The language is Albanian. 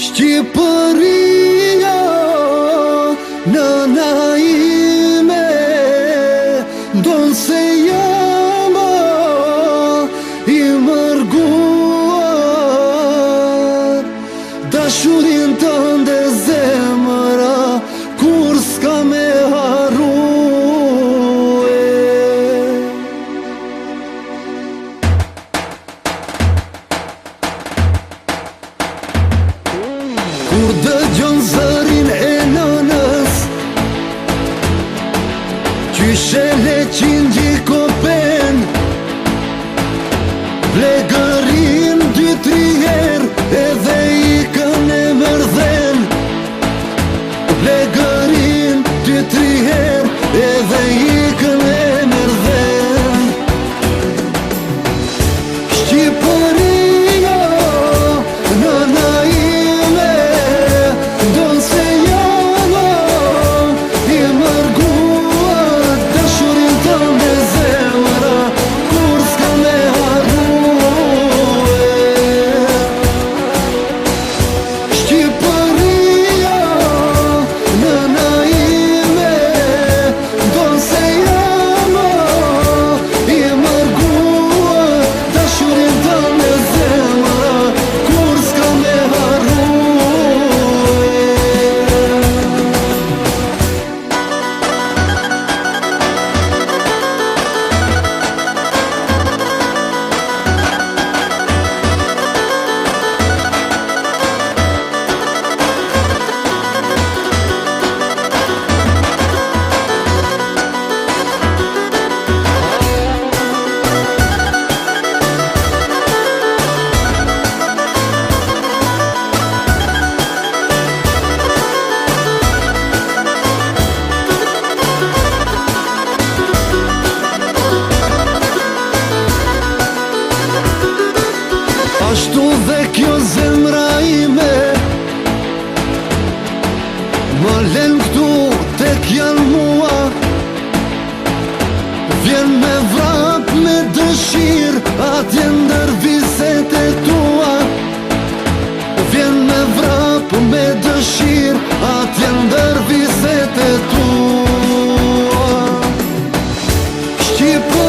Shqipëria, nëna ime, ndonë se jam I mërguar. Dashurin tënde zemëra, kur s'ka me harrue. Kur dëgjon zërin e nënës, qyshele qingji kopen, plegërin 2-3 her, edhe ikën e mërdhen. Plegërin 2-3 her, edhe ikën e mërdhen. Shqipëria, nëna ime, ndonë se jam I mërguar. Dashurin tënde zemëra, kur s'ka me harrue. Shqipëria, nëna ime, ndonë se jam I mërguar. Dashurin tënde zemëra, kur s'ka me harrue. Ashtu dhe kjo zemra ime, më len këtu tek janë mua. Vjen me vrap me dëshir, atje ndër viset e tua. Vjen me vrap me dëshir, atje ndër viset e tua. Shqipëria,